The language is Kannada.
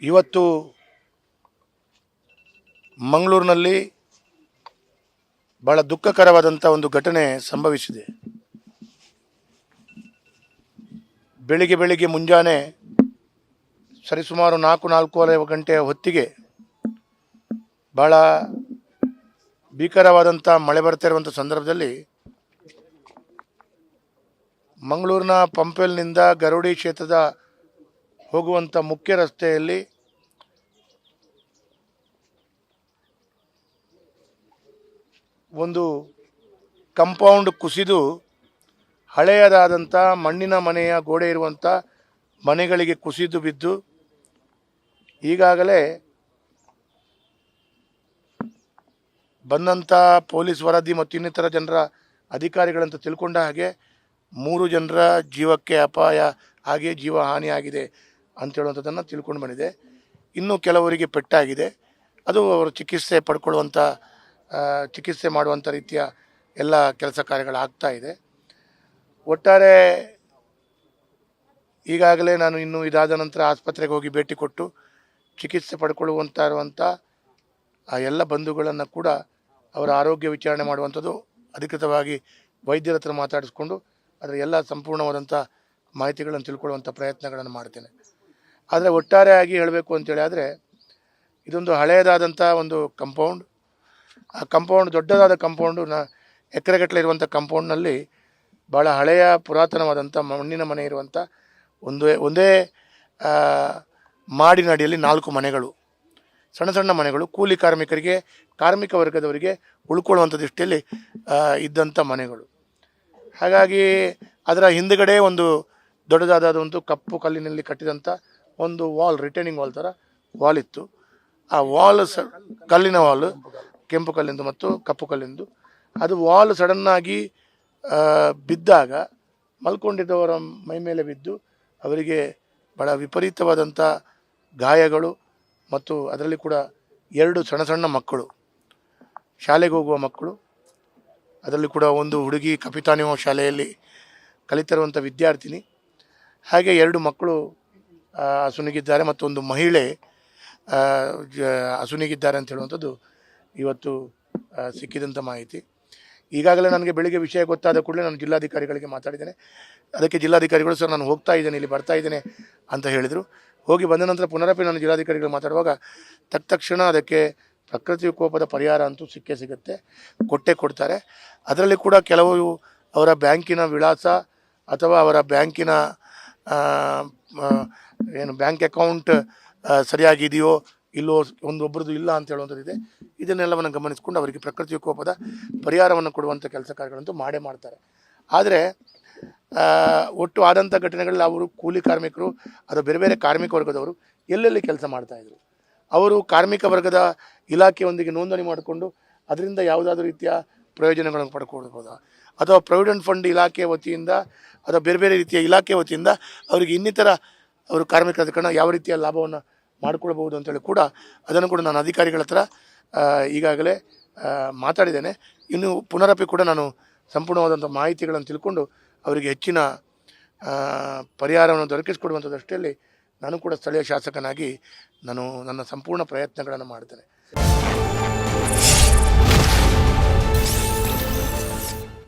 ಇವತ್ತು ಮಂಗಳೂರಿನಲ್ಲಿ ಬಹಳ ದುಃಖಕರವಾದಂಥ ಒಂದು ಘಟನೆ ಸಂಭವಿಸಿದೆ. ಬೆಳಿಗ್ಗೆ ಮುಂಜಾನೆ ಸರಿಸುಮಾರು 4-4:15 ಗಂಟೆಯ ಹೊತ್ತಿಗೆ ಬಹಳ ಭೀಕರವಾದಂಥ ಮಳೆ ಬರ್ತಾ ಇರುವಂಥ ಸಂದರ್ಭದಲ್ಲಿ ಮಂಗಳೂರಿನ ಪಂಪೆಲ್ನಿಂದ ಗರೋಡಿ ಕ್ಷೇತ್ರದ ಹೋಗುವಂಥ ಮುಖ್ಯ ರಸ್ತೆಯಲ್ಲಿ ಒಂದು ಕಂಪೌಂಡ್ ಕುಸಿದು ಹಳೆಯದಾದಂಥ ಮಣ್ಣಿನ ಮನೆಯ ಗೋಡೆ ಇರುವಂಥ ಮನೆಗಳಿಗೆ ಕುಸಿದು ಬಿದ್ದು ಈಗಾಗಲೇ ಬಂದಂಥ ಪೊಲೀಸ್ ವರದಿ ಮತ್ತು ಇನ್ನಿತರ ಜನರ ಅಧಿಕಾರಿಗಳಂತ ತಿಳ್ಕೊಂಡ ಹಾಗೆ 3 ಜನರ ಜೀವಕ್ಕೆ ಅಪಾಯ ಹಾಗೆ ಜೀವ ಹಾನಿಯಾಗಿದೆ ಅಂತೇಳುವಂಥದ್ದನ್ನು ತಿಳ್ಕೊಂಡು ಬಂದಿದೆ. ಇನ್ನೂ ಕೆಲವರಿಗೆ ಪೆಟ್ಟಾಗಿದೆ. ಅದು ಅವರು ಚಿಕಿತ್ಸೆ ಮಾಡುವಂಥ ರೀತಿಯ ಎಲ್ಲ ಕೆಲಸ ಕಾರ್ಯಗಳಾಗ್ತಾ ಇದೆ. ಒಟ್ಟಾರೆ ಈಗಾಗಲೇ ನಾನು ಇನ್ನೂ ಇದಾದ ನಂತರ ಆಸ್ಪತ್ರೆಗೆ ಹೋಗಿ ಭೇಟಿ ಕೊಟ್ಟು ಚಿಕಿತ್ಸೆ ಇರುವಂಥ ಆ ಎಲ್ಲ ಬಂಧುಗಳನ್ನು ಕೂಡ ಅವರ ಆರೋಗ್ಯ ವಿಚಾರಣೆ ಮಾಡುವಂಥದ್ದು, ಅಧಿಕೃತವಾಗಿ ವೈದ್ಯರ ಹತ್ರ ಮಾತಾಡಿಸ್ಕೊಂಡು ಅದರ ಎಲ್ಲ ಸಂಪೂರ್ಣವಾದಂಥ ಮಾಹಿತಿಗಳನ್ನು ತಿಳ್ಕೊಳ್ಳುವಂಥ ಪ್ರಯತ್ನಗಳನ್ನು ಮಾಡ್ತೇನೆ. ಆದರೆ ಒಟ್ಟಾರೆಯಾಗಿ ಹೇಳಬೇಕು ಅಂತೇಳಿ ಆದರೆ ಇದೊಂದು ಹಳೆಯದಾದಂಥ ಒಂದು ಕಂಪೌಂಡ್. ಆ ಕಂಪೌಂಡ್ ದೊಡ್ಡದಾದ ಕಂಪೌಂಡು, ಎಕರೆಗಟ್ಟಲೆ ಇರುವಂಥ ಕಂಪೌಂಡ್ನಲ್ಲಿ ಭಾಳ ಹಳೆಯ ಪುರಾತನವಾದಂಥ ಮಣ್ಣಿನ ಮನೆ ಇರುವಂಥ ಒಂದೇ ಮಾಡಿನಡಿಯಲ್ಲಿ 4 ಮನೆಗಳು, ಸಣ್ಣ ಮನೆಗಳು, ಕೂಲಿ ಕಾರ್ಮಿಕರಿಗೆ, ಕಾರ್ಮಿಕ ವರ್ಗದವರಿಗೆ ಉಳ್ಕೊಳ್ಳುವಂಥ ದೃಷ್ಟಿಯಲ್ಲಿ ಇದ್ದಂಥ ಮನೆಗಳು. ಹಾಗಾಗಿ ಅದರ ಹಿಂದುಗಡೆ ಒಂದು ದೊಡ್ಡದಾದ ಒಂದು ಕಪ್ಪು ಕಲ್ಲಿನಲ್ಲಿ ಕಟ್ಟಿದಂಥ ಒಂದು ವಾಲ್, ರಿಟೈನಿಂಗ್ ವಾಲ್ ಥರ ವಾಲ್ ಇತ್ತು. ಆ ವಾಲ್ ಕಲ್ಲಿನ ವಾಲ್, ಕೆಂಪು ಕಲ್ಲಿಂದು ಮತ್ತು ಕಪ್ಪು ಕಲ್ಲಿಂದು. ಅದು ವಾಲ್ ಸಡನ್ನಾಗಿ ಬಿದ್ದಾಗ ಮಲ್ಕೊಂಡಿದ್ದವರ ಮೈ ಮೇಲೆ ಬಿದ್ದು ಅವರಿಗೆ ಬಹಳ ವಿಪರೀತವಾದಂಥ ಗಾಯಗಳು ಮತ್ತು ಅದರಲ್ಲಿ ಕೂಡ 2 ಸಣ್ಣ ಮಕ್ಕಳು, ಶಾಲೆಗೆ ಹೋಗುವ ಮಕ್ಕಳು, ಅದರಲ್ಲಿ ಕೂಡ ಒಂದು ಹುಡುಗಿ ಕಪಿತಾನಿಯೋ ಶಾಲೆಯಲ್ಲಿ ಕಲಿತಿರುವಂಥ ವಿದ್ಯಾರ್ಥಿನಿ, ಹಾಗೆ 2 ಮಕ್ಕಳು ಅಸುನೀಗಿದ್ದಾರೆ ಮತ್ತು ಒಂದು ಮಹಿಳೆ ಅಸುನೀಗಿದ್ದಾರೆ ಅಂತ ಹೇಳುವಂಥದ್ದು ಇವತ್ತು ಸಿಕ್ಕಿದಂಥ ಮಾಹಿತಿ. ಈಗಾಗಲೇ ನನಗೆ ಬೆಳಿಗ್ಗೆ ವಿಷಯ ಗೊತ್ತಾದ ಕೂಡಲೇ ನಾನು ಜಿಲ್ಲಾಧಿಕಾರಿಗಳಿಗೆ ಮಾತಾಡಿದ್ದೇನೆ. ಅದಕ್ಕೆ ಜಿಲ್ಲಾಧಿಕಾರಿಗಳು ಸರ್ ನಾನು ಹೋಗ್ತಾ ಇದ್ದೇನೆ, ಇಲ್ಲಿ ಬರ್ತಾ ಇದ್ದೇನೆ ಅಂತ ಹೇಳಿದರು. ಹೋಗಿ ಬಂದ ನಂತರ ಪುನರಪಿ ನಾನು ಜಿಲ್ಲಾಧಿಕಾರಿಗಳು ಮಾತಾಡುವಾಗ ತಕ್ಷಣ ಅದಕ್ಕೆ ಪ್ರಕೃತಿ ವಿಕೋಪದ ಪರಿಹಾರ ಅಂತೂ ಸಿಗುತ್ತೆ, ಕೊಡ್ತಾರೆ. ಅದರಲ್ಲಿ ಕೂಡ ಕೆಲವು ಅವರ ಬ್ಯಾಂಕಿನ ವಿಳಾಸ ಅಥವಾ ಅವರ ಬ್ಯಾಂಕಿನ ಬ್ಯಾಂಕ್ ಅಕೌಂಟ್ ಸರಿಯಾಗಿದೆಯೋ ಇಲ್ಲೋ ಒಬ್ಬರದ್ದು ಇಲ್ಲ ಅಂತ ಹೇಳುವಂಥದ್ದಿದೆ. ಇದನ್ನೆಲ್ಲವನ್ನು ಗಮನಿಸಿಕೊಂಡು ಅವರಿಗೆ ಪ್ರಕೃತಿ ವಿಕೋಪದ ಪರಿಹಾರವನ್ನು ಕೊಡುವಂಥ ಕೆಲಸ ಕಾರ್ಯಗಳಂತೂ ಮಾಡ್ತಾರೆ. ಆದರೆ ಒಟ್ಟು ಆದಂಥ ಘಟನೆಗಳಲ್ಲಿ ಅವರು ಕೂಲಿ ಕಾರ್ಮಿಕರು ಅಥವಾ ಬೇರೆ ಕಾರ್ಮಿಕ ವರ್ಗದವರು ಎಲ್ಲೆಲ್ಲಿ ಕೆಲಸ ಮಾಡ್ತಾಯಿದ್ರು, ಅವರು ಕಾರ್ಮಿಕ ವರ್ಗದ ಇಲಾಖೆಯೊಂದಿಗೆ ನೋಂದಣಿ ಮಾಡಿಕೊಂಡು ಅದರಿಂದ ಯಾವುದಾದ್ರೂ ರೀತಿಯ ಪ್ರಯೋಜನಗಳನ್ನು ಪಡ್ಕೊಳ್ಬೋದಾ, ಅಥವಾ ಪ್ರಾವಿಡೆಂಟ್ ಫಂಡ್ ಇಲಾಖೆ ವತಿಯಿಂದ ಅಥವಾ ಬೇರೆ ರೀತಿಯ ಇಲಾಖೆ ವತಿಯಿಂದ ಅವರಿಗೆ ಇನ್ನಿತರ ಅವರು ಕಾರ್ಮಿಕರ ಕಾರಣ ಯಾವ ರೀತಿಯ ಲಾಭವನ್ನು ಮಾಡಿಕೊಳ್ಬಹುದು ಅಂತೇಳಿ ಕೂಡ ಅದನ್ನು ಕೂಡ ನಾನು ಅಧಿಕಾರಿಗಳ ಹತ್ರ ಈಗಾಗಲೇ ಮಾತಾಡಿದ್ದೇನೆ. ಇನ್ನು ಪುನರಪಿ ಕೂಡ ನಾನು ಸಂಪೂರ್ಣವಾದಂಥ ಮಾಹಿತಿಗಳನ್ನು ತಿಳ್ಕೊಂಡು ಅವರಿಗೆ ಹೆಚ್ಚಿನ ಪರಿಹಾರವನ್ನು ದೊರಕಿಸಿಕೊಡುವಂಥ ದೃಷ್ಟಿಯಲ್ಲಿ ನಾನು ಕೂಡ ಸ್ಥಳೀಯ ಶಾಸಕನಾಗಿ ನಾನು ನನ್ನ ಸಂಪೂರ್ಣ ಪ್ರಯತ್ನಗಳನ್ನು ಮಾಡ್ತೇನೆ.